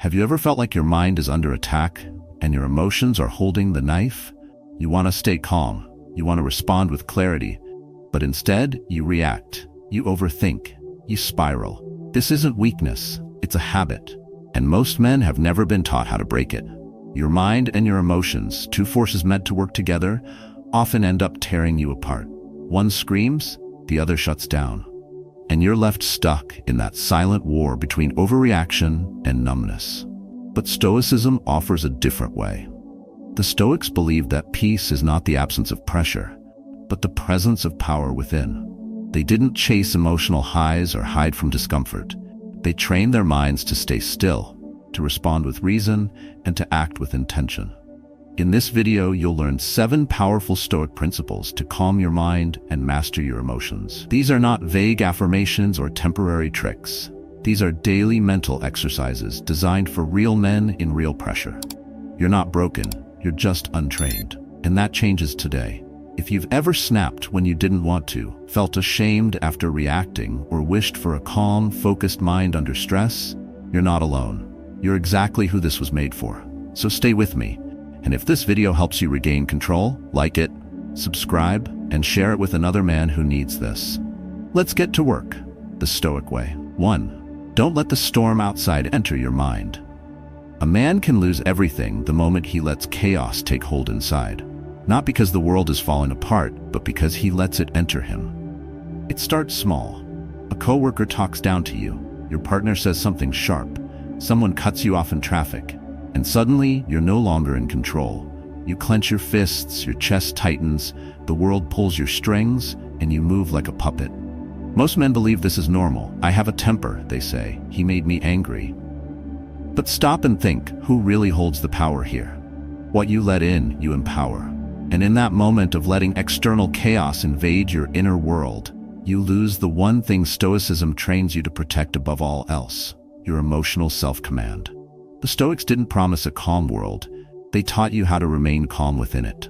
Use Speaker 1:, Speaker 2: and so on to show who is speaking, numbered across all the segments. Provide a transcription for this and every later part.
Speaker 1: Have you ever felt like your mind is under attack and your emotions are holding the knife? You want to stay calm, you want to respond with clarity, but instead you react, you overthink, you spiral. This isn't weakness, it's a habit, and most men have never been taught how to break it. Your mind and your emotions, two forces meant to work together, often end up tearing you apart. One screams, the other shuts down, and you're left stuck in that silent war between overreaction and numbness. But Stoicism offers a different way. The Stoics believed that peace is not the absence of pressure, but the presence of power within. They didn't chase emotional highs or hide from discomfort. They trained their minds to stay still, to respond with reason, and to act with intention. In this video, you'll learn 7 powerful Stoic principles to calm your mind and master your emotions. These are not vague affirmations or temporary tricks. These are daily mental exercises designed for real men in real pressure. You're not broken, you're just untrained. And that changes today. If you've ever snapped when you didn't want to, felt ashamed after reacting, or wished for a calm, focused mind under stress, you're not alone. You're exactly who this was made for. So stay with me. And if this video helps you regain control, like it, subscribe, and share it with another man who needs this. Let's get to work. The Stoic way. 1. Don't let the storm outside enter your mind. A man can lose everything the moment he lets chaos take hold inside. Not because the world is falling apart, but because he lets it enter him. It starts small. A coworker talks down to you. Your partner says something sharp. Someone cuts you off in traffic. And suddenly, you're no longer in control. You clench your fists, your chest tightens, the world pulls your strings, and you move like a puppet. Most men believe this is normal. I have a temper, they say. He made me angry. But stop and think, who really holds the power here? What you let in, you empower. And in that moment of letting external chaos invade your inner world, you lose the one thing Stoicism trains you to protect above all else, your emotional self-command. The Stoics didn't promise a calm world, they taught you how to remain calm within it.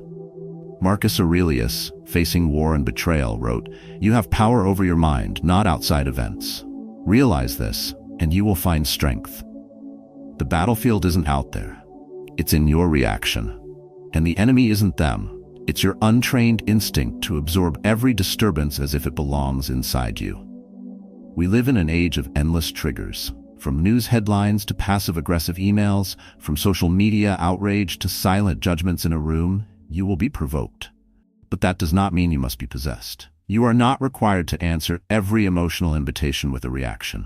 Speaker 1: Marcus Aurelius, facing war and betrayal, wrote, "You have power over your mind, not outside events. Realize this, and you will find strength." The battlefield isn't out there, it's in your reaction. And the enemy isn't them, it's your untrained instinct to absorb every disturbance as if it belongs inside you. We live in an age of endless triggers. From news headlines to passive-aggressive emails, from social media outrage to silent judgments in a room, you will be provoked. But that does not mean you must be possessed. You are not required to answer every emotional invitation with a reaction.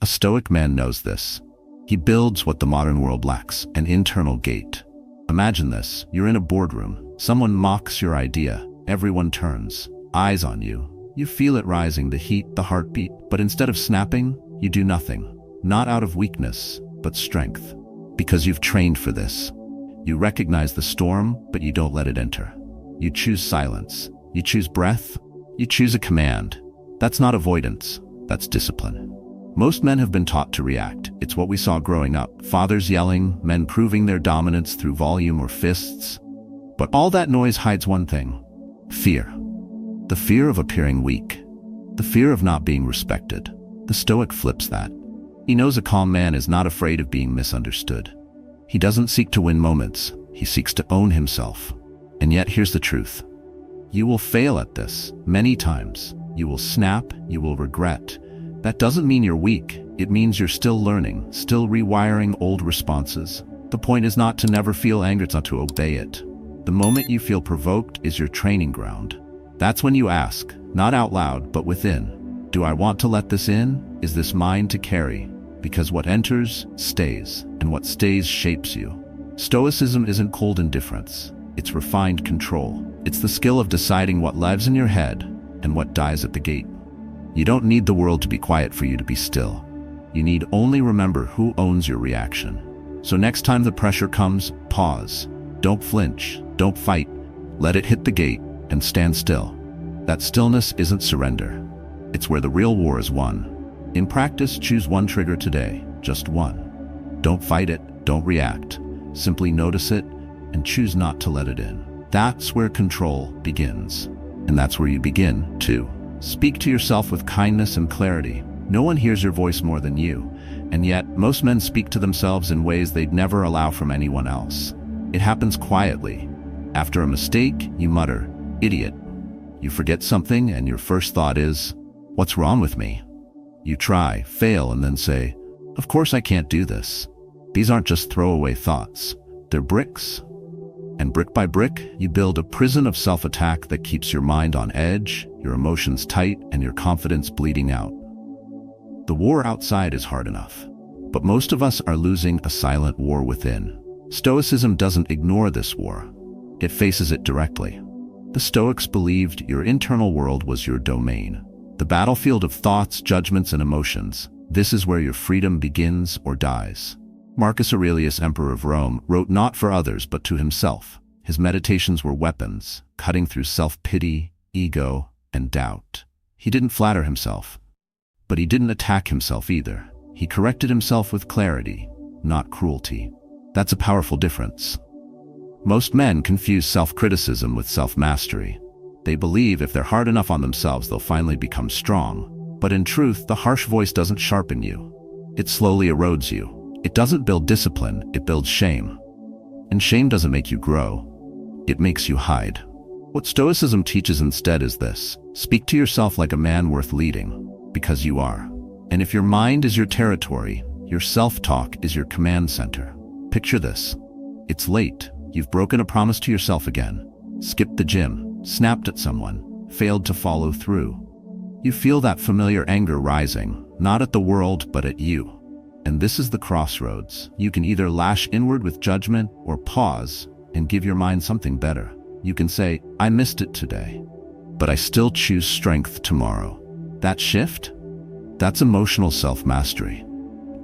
Speaker 1: A Stoic man knows this. He builds what the modern world lacks, an internal gate. Imagine this, you're in a boardroom, someone mocks your idea, everyone turns, eyes on you. You feel it rising, the heat, the heartbeat, but instead of snapping, you do nothing. Not out of weakness, but strength. Because you've trained for this. You recognize the storm, but you don't let it enter. You choose silence. You choose breath. You choose a command. That's not avoidance. That's discipline. Most men have been taught to react. It's what we saw growing up. Fathers yelling, men proving their dominance through volume or fists. But all that noise hides one thing. Fear. The fear of appearing weak. The fear of not being respected. The Stoic flips that. He knows a calm man is not afraid of being misunderstood. He doesn't seek to win moments, he seeks to own himself. And yet here's the truth. You will fail at this, many times. You will snap, you will regret. That doesn't mean you're weak, it means you're still learning, still rewiring old responses. The point is not to never feel anger, it's not to obey it. The moment you feel provoked is your training ground. That's when you ask, not out loud, but within. Do I want to let this in? Is this mine to carry? Because what enters, stays, and what stays shapes you. Stoicism isn't cold indifference, it's refined control. It's the skill of deciding what lives in your head and what dies at the gate. You don't need the world to be quiet for you to be still. You need only remember who owns your reaction. So next time the pressure comes, pause. Don't flinch, don't fight. Let it hit the gate and stand still. That stillness isn't surrender. It's where the real war is won. In practice, choose one trigger today, just one. Don't fight it, don't react. Simply notice it and choose not to let it in. That's where control begins. And that's where you begin, too. Speak to yourself with kindness and clarity. No one hears your voice more than you. And yet, most men speak to themselves in ways they'd never allow from anyone else. It happens quietly. After a mistake, you mutter, "Idiot." You forget something and your first thought is, "What's wrong with me?" You try, fail, and then say, "Of course I can't do this." These aren't just throwaway thoughts. They're bricks. And brick by brick, you build a prison of self-attack that keeps your mind on edge, your emotions tight, and your confidence bleeding out. The war outside is hard enough, but most of us are losing a silent war within. Stoicism doesn't ignore this war. It faces it directly. The Stoics believed your internal world was your domain, the battlefield of thoughts, judgments, and emotions. This is where your freedom begins or dies. Marcus Aurelius, emperor of Rome, wrote not for others but to himself. His meditations were weapons, cutting through self-pity, ego, and doubt. He didn't flatter himself, but he didn't attack himself either. He corrected himself with clarity, not cruelty. That's a powerful difference. Most men confuse self-criticism with self-mastery. They believe if they're hard enough on themselves, they'll finally become strong. But in truth, the harsh voice doesn't sharpen you. It slowly erodes you. It doesn't build discipline, it builds shame. And shame doesn't make you grow. It makes you hide. What Stoicism teaches instead is this: speak to yourself like a man worth leading, because you are. And if your mind is your territory, your self-talk is your command center. Picture this. It's late. You've broken a promise to yourself again. Skipped the gym, snapped at someone, failed to follow through. You feel that familiar anger rising, not at the world, but at you. And this is the crossroads. You can either lash inward with judgment or pause and give your mind something better. You can say, "I missed it today, but I still choose strength tomorrow." That shift? That's emotional self-mastery.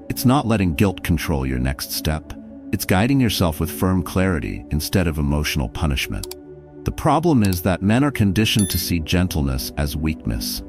Speaker 1: It's not letting guilt control your next step. It's guiding yourself with firm clarity instead of emotional punishment. The problem is that men are conditioned to see gentleness as weakness.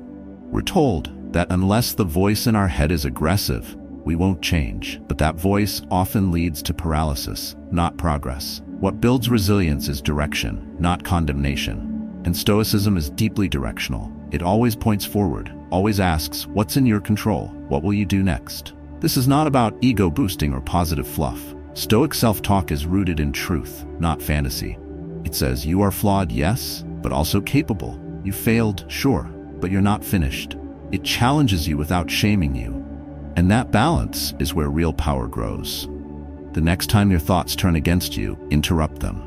Speaker 1: We're told that unless the voice in our head is aggressive, we won't change. But that voice often leads to paralysis, not progress. What builds resilience is direction, not condemnation. And Stoicism is deeply directional. It always points forward, always asks, what's in your control? What will you do next? This is not about ego boosting or positive fluff. Stoic self-talk is rooted in truth, not fantasy. It says, you are flawed, yes, but also capable. You failed, sure, but you're not finished. It challenges you without shaming you. And that balance is where real power grows. The next time your thoughts turn against you, interrupt them.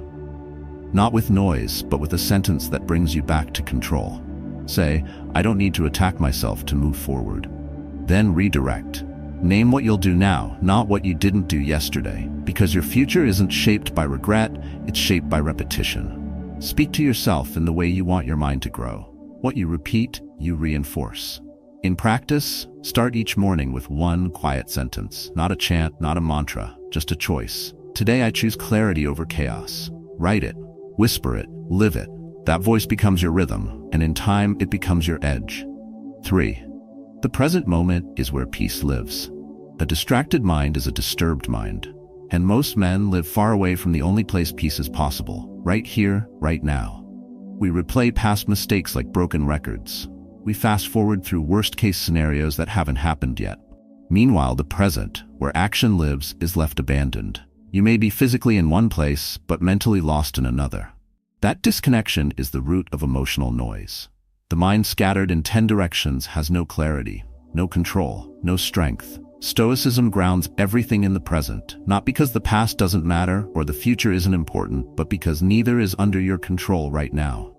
Speaker 1: Not with noise, but with a sentence that brings you back to control. Say, I don't need to attack myself to move forward. Then redirect. Name what you'll do now, not what you didn't do yesterday, because your future isn't shaped by regret, it's shaped by repetition. Speak to yourself in the way you want your mind to grow. What you repeat, you reinforce. In practice, start each morning with one quiet sentence, not a chant, not a mantra, just a choice. Today I choose clarity over chaos. Write it, whisper it, live it. That voice becomes your rhythm, and in time it becomes your edge. 3. The present moment is where peace lives. A distracted mind is a disturbed mind, and most men live far away from the only place peace is possible, right here, right now. We replay past mistakes like broken records. We fast forward through worst-case scenarios that haven't happened yet. Meanwhile, the present, where action lives, is left abandoned. You may be physically in one place, but mentally lost in another. That disconnection is the root of emotional noise. The mind scattered in 10 directions has no clarity, no control, no strength. Stoicism grounds everything in the present, not because the past doesn't matter or the future isn't important, but because neither is under your control right now.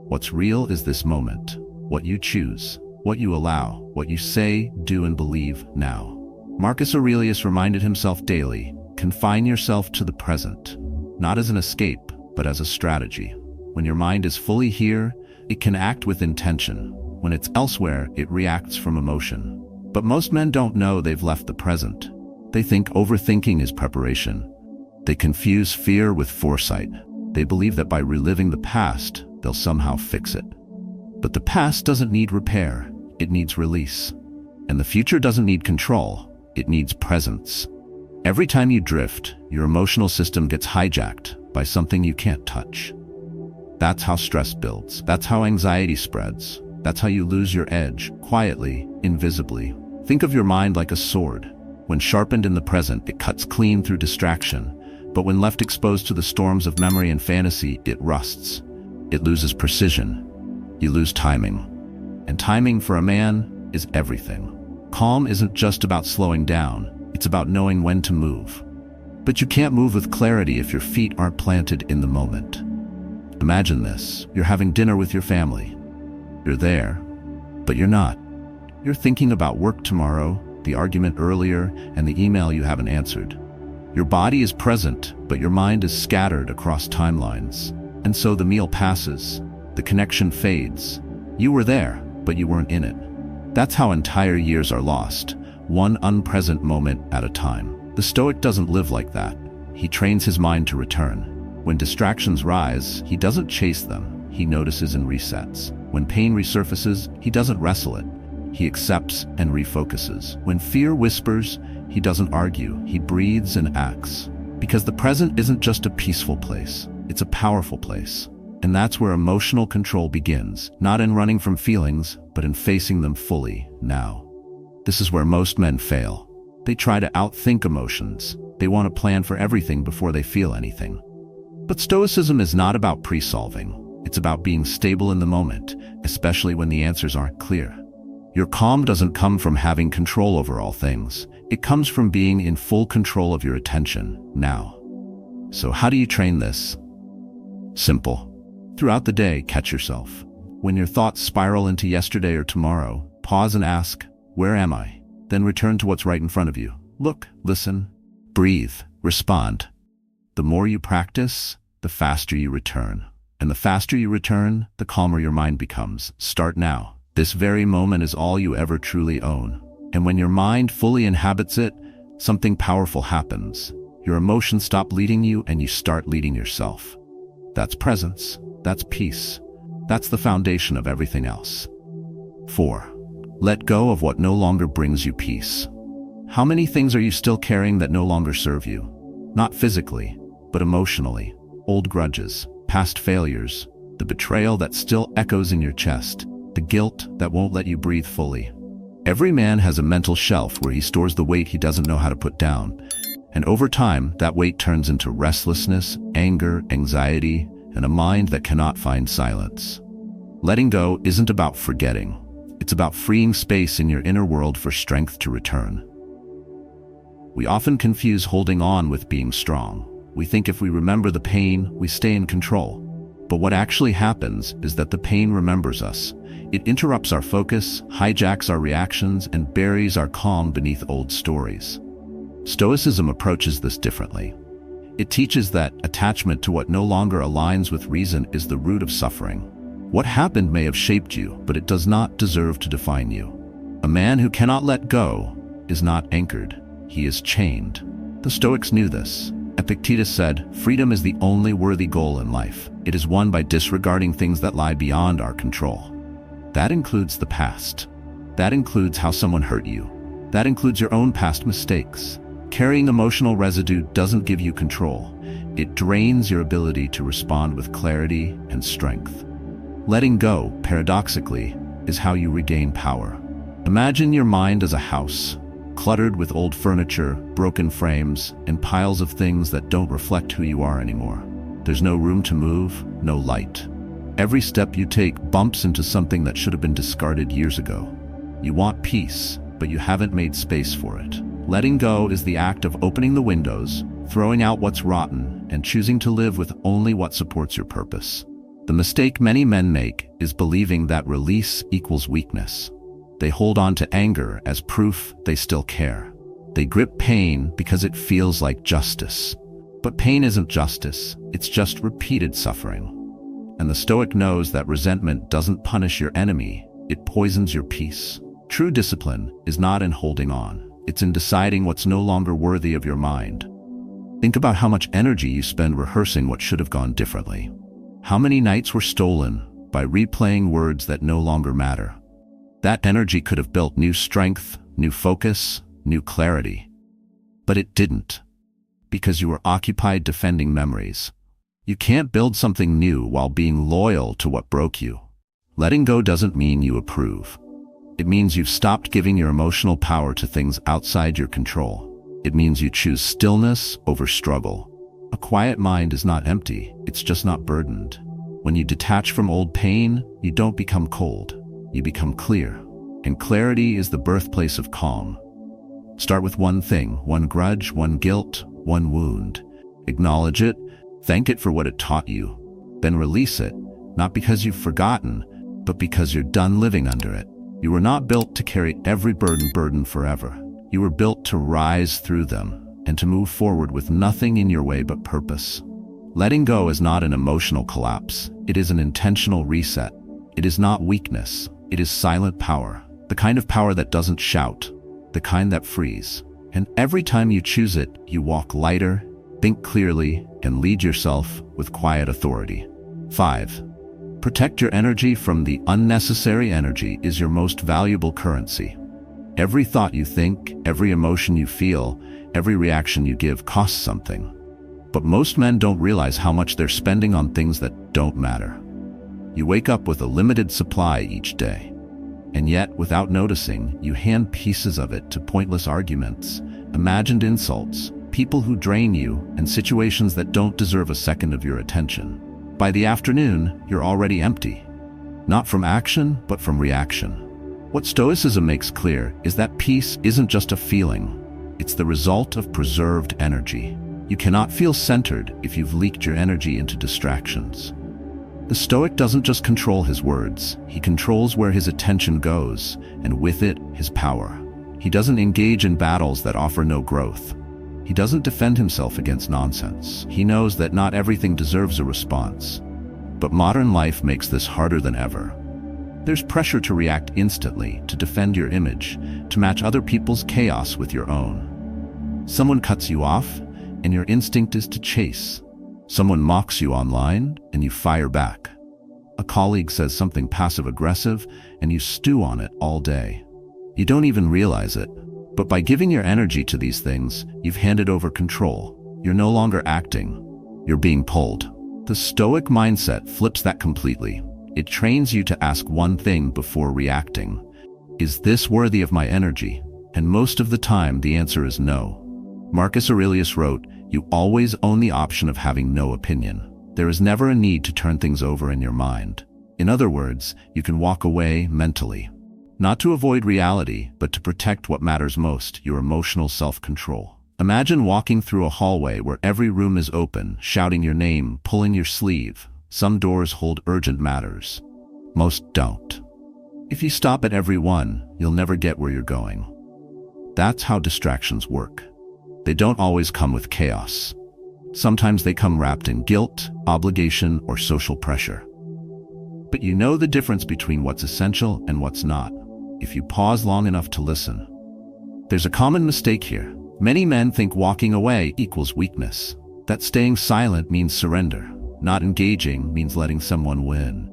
Speaker 1: What's real is this moment, what you choose, what you allow, what you say, do, and believe now. Marcus Aurelius reminded himself daily, confine yourself to the present, not as an escape, but as a strategy. When your mind is fully here, it can act with intention. When it's elsewhere, it reacts from emotion. But most men don't know they've left the present. They think overthinking is preparation. They confuse fear with foresight. They believe that by reliving the past, they'll somehow fix it. But the past doesn't need repair, it needs release. And the future doesn't need control, it needs presence. Every time you drift, your emotional system gets hijacked by something you can't touch. That's how stress builds. That's how anxiety spreads. That's how you lose your edge, quietly, invisibly. Think of your mind like a sword. When sharpened in the present, it cuts clean through distraction, but when left exposed to the storms of memory and fantasy, it rusts. It loses precision. You lose timing. And timing for a man is everything. Calm isn't just about slowing down, it's about knowing when to move. But you can't move with clarity if your feet aren't planted in the moment. Imagine this. You're having dinner with your family. You're there, but you're not. You're thinking about work tomorrow, the argument earlier, and the email you haven't answered. Your body is present, but your mind is scattered across timelines. And so the meal passes, the connection fades. You were there, but you weren't in it. That's how entire years are lost, one unpresent moment at a time. The Stoic doesn't live like that. He trains his mind to return. When distractions rise, he doesn't chase them, he notices and resets. When pain resurfaces, he doesn't wrestle it. He accepts and refocuses. When fear whispers, he doesn't argue, he breathes and acts. Because the present isn't just a peaceful place, it's a powerful place. And that's where emotional control begins, not in running from feelings, but in facing them fully, now. This is where most men fail. They try to outthink emotions. They want to plan for everything before they feel anything. But Stoicism is not about pre-solving. It's about being stable in the moment, especially when the answers aren't clear. Your calm doesn't come from having control over all things. It comes from being in full control of your attention, now. So how do you train this? Simple. Throughout the day, catch yourself. When your thoughts spiral into yesterday or tomorrow, pause and ask, where am I? Then return to what's right in front of you. Look, listen, breathe, respond. The more you practice, the faster you return. And the faster you return, the calmer your mind becomes. Start now. This very moment is all you ever truly own. And when your mind fully inhabits it, something powerful happens. Your emotions stop leading you and you start leading yourself. That's presence. That's peace. That's the foundation of everything else. 4. Let go of what no longer brings you peace. How many things are you still carrying that no longer serve you? Not physically, but emotionally. Old grudges, past failures, the betrayal that still echoes in your chest, the guilt that won't let you breathe fully. Every man has a mental shelf where he stores the weight he doesn't know how to put down. And over time, that weight turns into restlessness, anger, anxiety, and a mind that cannot find silence. Letting go isn't about forgetting. It's about freeing space in your inner world for strength to return. We often confuse holding on with being strong. We think if we remember the pain, we stay in control. But what actually happens is that the pain remembers us. It interrupts our focus, hijacks our reactions, and buries our calm beneath old stories. Stoicism approaches this differently. It teaches that attachment to what no longer aligns with reason is the root of suffering. What happened may have shaped you, but it does not deserve to define you. A man who cannot let go is not anchored. He is chained. The Stoics knew this. Epictetus said, "Freedom is the only worthy goal in life. It is won by disregarding things that lie beyond our control." That includes the past. That includes how someone hurt you. That includes your own past mistakes. Carrying emotional residue doesn't give you control. It drains your ability to respond with clarity and strength. Letting go, paradoxically, is how you regain power. Imagine your mind as a house, cluttered with old furniture, broken frames, and piles of things that don't reflect who you are anymore. There's no room to move, no light. Every step you take bumps into something that should have been discarded years ago. You want peace, but you haven't made space for it. Letting go is the act of opening the windows, throwing out what's rotten, and choosing to live with only what supports your purpose. The mistake many men make is believing that release equals weakness. They hold on to anger as proof they still care. They grip pain because it feels like justice. But pain isn't justice, it's just repeated suffering. And the Stoic knows that resentment doesn't punish your enemy, it poisons your peace. True discipline is not in holding on, it's in deciding what's no longer worthy of your mind. Think about how much energy you spend rehearsing what should have gone differently. How many nights were stolen by replaying words that no longer matter? That energy could have built new strength, new focus, new clarity. But it didn't, because you were occupied defending memories. You can't build something new while being loyal to what broke you. Letting go doesn't mean you approve. It means you've stopped giving your emotional power to things outside your control. It means you choose stillness over struggle. A quiet mind is not empty, it's just not burdened. When you detach from old pain, you don't become cold, you become clear. And clarity is the birthplace of calm. Start with one thing, one grudge, one guilt, one wound. Acknowledge it, thank it for what it taught you. Then release it, not because you've forgotten, but because you're done living under it. You were not built to carry every burden forever. You were built to rise through them and to move forward with nothing in your way but purpose. Letting go is not an emotional collapse. It is an intentional reset. It is not weakness. It is silent power. The kind of power that doesn't shout. The kind that frees. And every time you choose it, you walk lighter, think clearly, and lead yourself with quiet authority. 5. Protect your energy from the unnecessary energy is your most valuable currency. Every thought you think, every emotion you feel, every reaction you give costs something. But most men don't realize how much they're spending on things that don't matter. You wake up with a limited supply each day. And yet, without noticing, you hand pieces of it to pointless arguments, imagined insults, people who drain you, and situations that don't deserve a second of your attention. By the afternoon, you're already empty. Not from action, but from reaction. What Stoicism makes clear is that peace isn't just a feeling. It's the result of preserved energy. You cannot feel centered if you've leaked your energy into distractions. The Stoic doesn't just control his words, he controls where his attention goes, and with it, his power. He doesn't engage in battles that offer no growth. He doesn't defend himself against nonsense. He knows that not everything deserves a response. But modern life makes this harder than ever. There's pressure to react instantly, to defend your image, to match other people's chaos with your own. Someone cuts you off, and your instinct is to chase. Someone mocks you online, and you fire back. A colleague says something passive-aggressive, and you stew on it all day. You don't even realize it. But by giving your energy to these things, you've handed over control. You're no longer acting. You're being pulled. The Stoic mindset flips that completely. It trains you to ask one thing before reacting. Is this worthy of my energy? And most of the time, the answer is no. Marcus Aurelius wrote, "You always own the option of having no opinion. There is never a need to turn things over in your mind." In other words, you can walk away mentally. Not to avoid reality, but to protect what matters most, your emotional self-control. Imagine walking through a hallway where every room is open, shouting your name, pulling your sleeve. Some doors hold urgent matters. Most don't. If you stop at every one, you'll never get where you're going. That's how distractions work. They don't always come with chaos. Sometimes they come wrapped in guilt, obligation, or social pressure. But you know the difference between what's essential and what's not, if you pause long enough to listen. There's a common mistake here. Many men think walking away equals weakness, that staying silent means surrender, not engaging means letting someone win.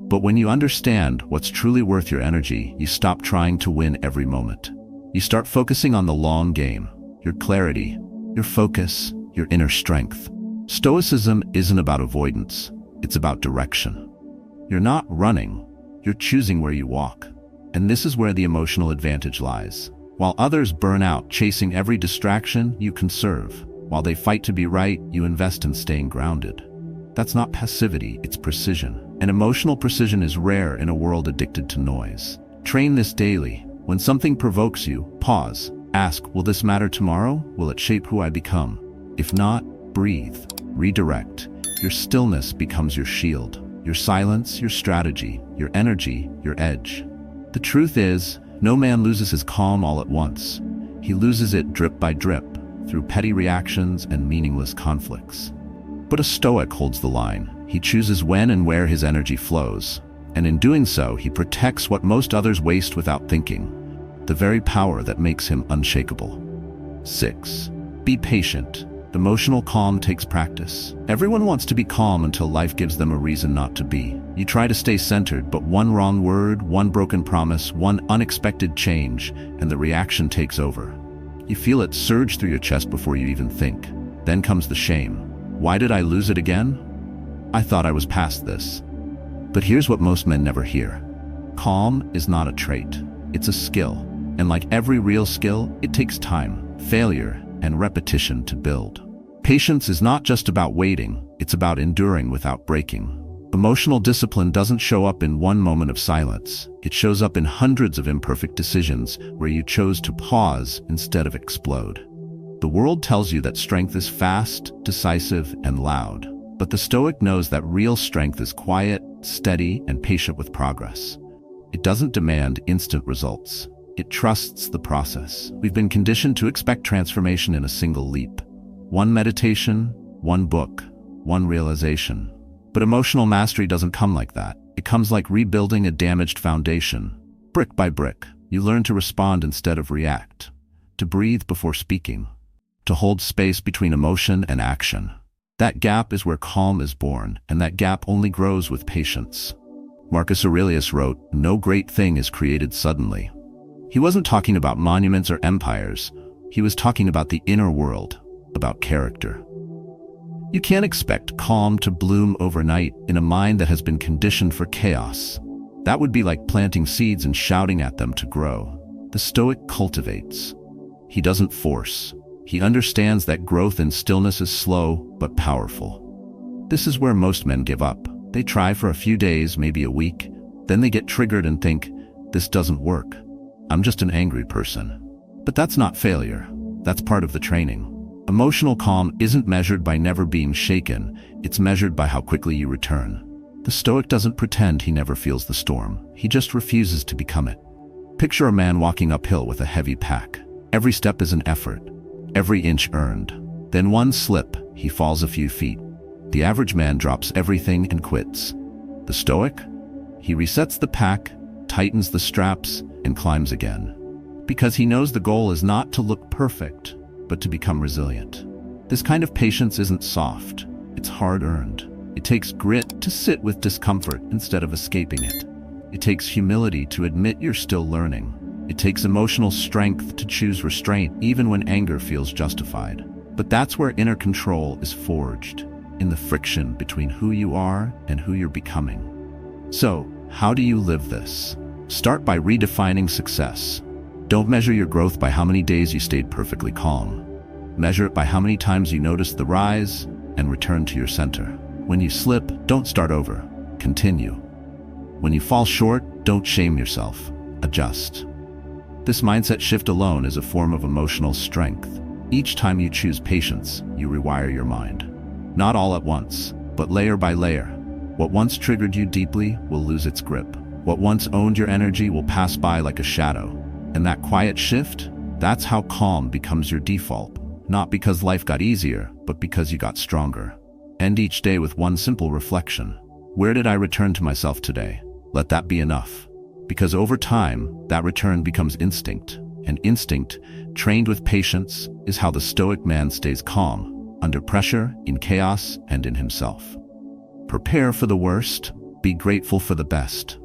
Speaker 1: But when you understand what's truly worth your energy, you stop trying to win every moment. You start focusing on the long game, your clarity, your focus, your inner strength. Stoicism isn't about avoidance, it's about direction. You're not running, you're choosing where you walk. And this is where the emotional advantage lies. While others burn out chasing every distraction, you conserve. While they fight to be right, you invest in staying grounded. That's not passivity, it's precision. And emotional precision is rare in a world addicted to noise. Train this daily. When something provokes you, pause. Ask, will this matter tomorrow? Will it shape who I become? If not, breathe. Redirect. Your stillness becomes your shield. Your silence, your strategy. Your energy, your edge. The truth is, no man loses his calm all at once. He loses it drip by drip, through petty reactions and meaningless conflicts. But a Stoic holds the line. He chooses when and where his energy flows. And in doing so, he protects what most others waste without thinking. The very power that makes him unshakable. 6. Be patient. Emotional calm takes practice. Everyone wants to be calm until life gives them a reason not to be. You try to stay centered, but one wrong word, one broken promise, one unexpected change, and the reaction takes over. You feel it surge through your chest before you even think. Then comes the shame. Why did I lose it again? I thought I was past this. But here's what most men never hear. Calm is not a trait. It's a skill. And like every real skill, it takes time, failure, and repetition to build. Patience is not just about waiting, it's about enduring without breaking. Emotional discipline doesn't show up in one moment of silence. It shows up in hundreds of imperfect decisions where you chose to pause instead of explode. The world tells you that strength is fast, decisive, and loud. But the Stoic knows that real strength is quiet, steady, and patient with progress. It doesn't demand instant results. It trusts the process. We've been conditioned to expect transformation in a single leap. One meditation, one book, one realization. But emotional mastery doesn't come like that. It comes like rebuilding a damaged foundation. Brick by brick, you learn to respond instead of react, to breathe before speaking, to hold space between emotion and action. That gap is where calm is born, and that gap only grows with patience. Marcus Aurelius wrote, "No great thing is created suddenly." He wasn't talking about monuments or empires. He was talking about the inner world, about character. You can't expect calm to bloom overnight in a mind that has been conditioned for chaos. That would be like planting seeds and shouting at them to grow. The Stoic cultivates. He doesn't force. He understands that growth in stillness is slow but powerful. This is where most men give up. They try for a few days, maybe a week, then they get triggered and think, "This doesn't work. I'm just an angry person." But that's not failure. That's part of the training. Emotional calm isn't measured by never being shaken, it's measured by how quickly you return. The Stoic doesn't pretend he never feels the storm, he just refuses to become it. Picture a man walking uphill with a heavy pack. Every step is an effort, every inch earned. Then one slip, he falls a few feet. The average man drops everything and quits. The Stoic? He resets the pack, tightens the straps, and climbs again. Because he knows the goal is not to look perfect, but to become resilient. This kind of patience isn't soft, it's hard-earned. It takes grit to sit with discomfort instead of escaping it. It takes humility to admit you're still learning. It takes emotional strength to choose restraint even when anger feels justified. But that's where inner control is forged, in the friction between who you are and who you're becoming. So, how do you live this? Start by redefining success. Don't measure your growth by how many days you stayed perfectly calm. Measure it by how many times you noticed the rise and return to your center. When you slip, don't start over. Continue. When you fall short, don't shame yourself. Adjust. This mindset shift alone is a form of emotional strength. Each time you choose patience, you rewire your mind. Not all at once, but layer by layer. What once triggered you deeply will lose its grip. What once owned your energy will pass by like a shadow. And that quiet shift, that's how calm becomes your default. Not because life got easier, but because you got stronger. End each day with one simple reflection. Where did I return to myself today? Let that be enough. Because over time, that return becomes instinct. And instinct, trained with patience, is how the Stoic man stays calm, under pressure, in chaos, and in himself. Prepare for the worst, be grateful for the best.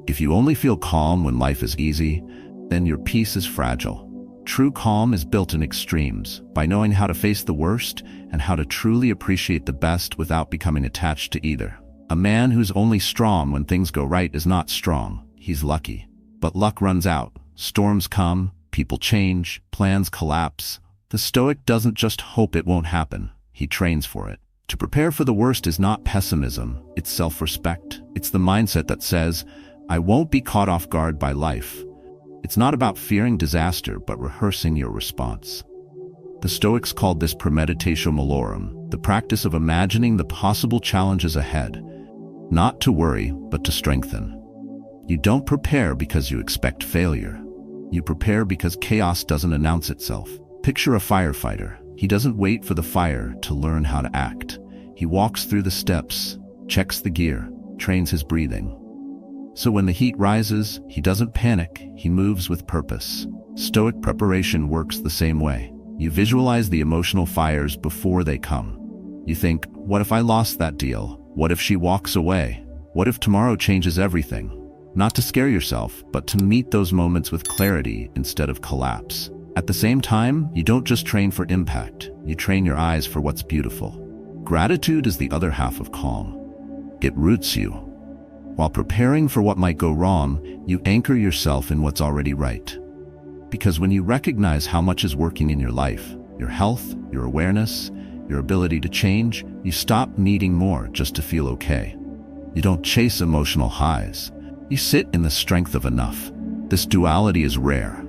Speaker 1: If you only feel calm when life is easy, then your peace is fragile. True calm is built in extremes, by knowing how to face the worst and how to truly appreciate the best without becoming attached to either. A man who's only strong when things go right is not strong, he's lucky. But luck runs out, storms come, people change, plans collapse. The Stoic doesn't just hope it won't happen, he trains for it. To prepare for the worst is not pessimism, it's self-respect. It's the mindset that says, I won't be caught off guard by life. It's not about fearing disaster, but rehearsing your response. The Stoics called this premeditatio malorum, the practice of imagining the possible challenges ahead, not to worry, but to strengthen. You don't prepare because you expect failure. You prepare because chaos doesn't announce itself. Picture a firefighter. He doesn't wait for the fire to learn how to act. He walks through the steps, checks the gear, trains his breathing. So when the heat rises, he doesn't panic, he moves with purpose. Stoic preparation works the same way. You visualize the emotional fires before they come. You think, what if I lost that deal? What if she walks away? What if tomorrow changes everything? Not to scare yourself, but to meet those moments with clarity instead of collapse. At the same time, you don't just train for impact, you train your eyes for what's beautiful. Gratitude is the other half of calm. It roots you. While preparing for what might go wrong, you anchor yourself in what's already right. Because when you recognize how much is working in your life, your health, your awareness, your ability to change, you stop needing more just to feel okay. You don't chase emotional highs. You sit in the strength of enough. This duality is rare.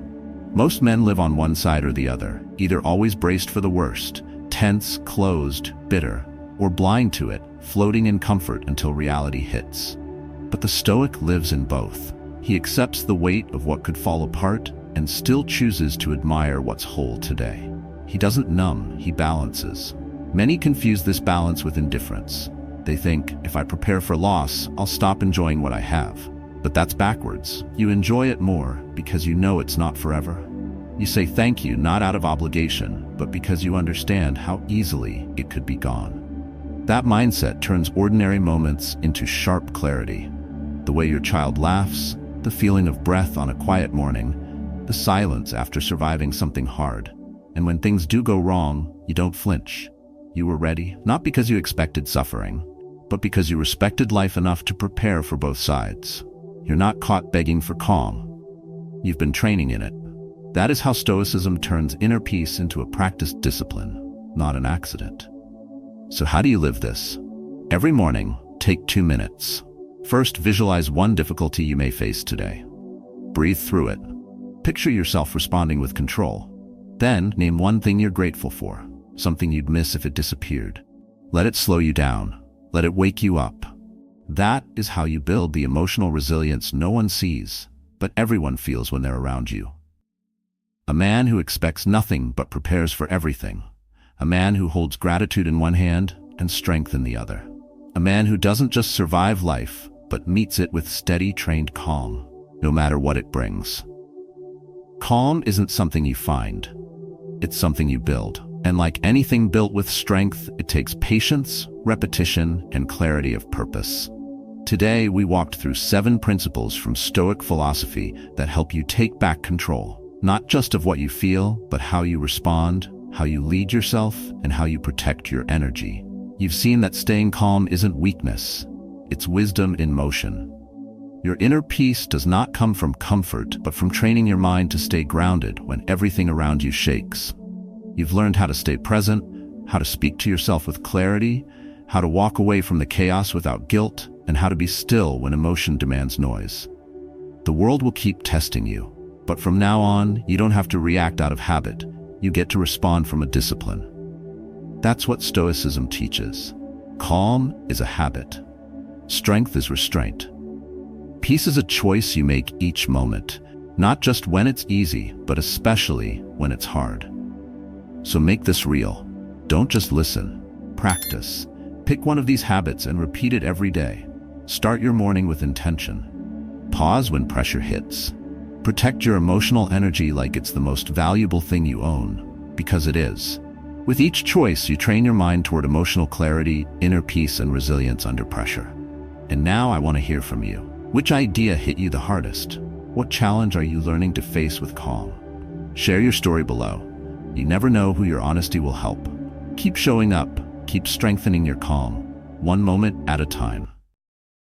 Speaker 1: Most men live on one side or the other, either always braced for the worst, tense, closed, bitter, or blind to it, floating in comfort until reality hits. But the Stoic lives in both. He accepts the weight of what could fall apart and still chooses to admire what's whole today. He doesn't numb, he balances. Many confuse this balance with indifference. They think, if I prepare for loss, I'll stop enjoying what I have. But that's backwards. You enjoy it more because you know it's not forever. You say thank you not out of obligation, but because you understand how easily it could be gone. That mindset turns ordinary moments into sharp clarity. The way your child laughs, the feeling of breath on a quiet morning, the silence after surviving something hard. And when things do go wrong, you don't flinch. You were ready, not because you expected suffering, but because you respected life enough to prepare for both sides. You're not caught begging for calm. You've been training in it. That is how Stoicism turns inner peace into a practiced discipline, not an accident. So how do you live this? Every morning, take 2 minutes. First, visualize one difficulty you may face today. Breathe through it. Picture yourself responding with control. Then, name one thing you're grateful for, something you'd miss if it disappeared. Let it slow you down. Let it wake you up. That is how you build the emotional resilience no one sees, but everyone feels when they're around you. A man who expects nothing but prepares for everything. A man who holds gratitude in one hand and strength in the other. A man who doesn't just survive life, but meets it with steady, trained calm, no matter what it brings. Calm isn't something you find. It's something you build. And like anything built with strength, it takes patience, repetition, and clarity of purpose. Today, we walked through 7 principles from Stoic philosophy that help you take back control, not just of what you feel, but how you respond, how you lead yourself, and how you protect your energy. You've seen that staying calm isn't weakness, it's wisdom in motion. Your inner peace does not come from comfort, but from training your mind to stay grounded when everything around you shakes. You've learned how to stay present, how to speak to yourself with clarity, how to walk away from the chaos without guilt, and how to be still when emotion demands noise. The world will keep testing you, but from now on, you don't have to react out of habit. You get to respond from a discipline. That's what Stoicism teaches. Calm is a habit. Strength is restraint. Peace is a choice you make each moment, not just when it's easy, but especially when it's hard. So make this real. Don't just listen. Practice. Pick one of these habits and repeat it every day. Start your morning with intention. Pause when pressure hits. Protect your emotional energy like it's the most valuable thing you own, because it is. With each choice, you train your mind toward emotional clarity, inner peace, and resilience under pressure. And now I want to hear from you. Which idea hit you the hardest? What challenge are you learning to face with calm? Share your story below. You never know who your honesty will help. Keep showing up, keep strengthening your calm, one moment at a time.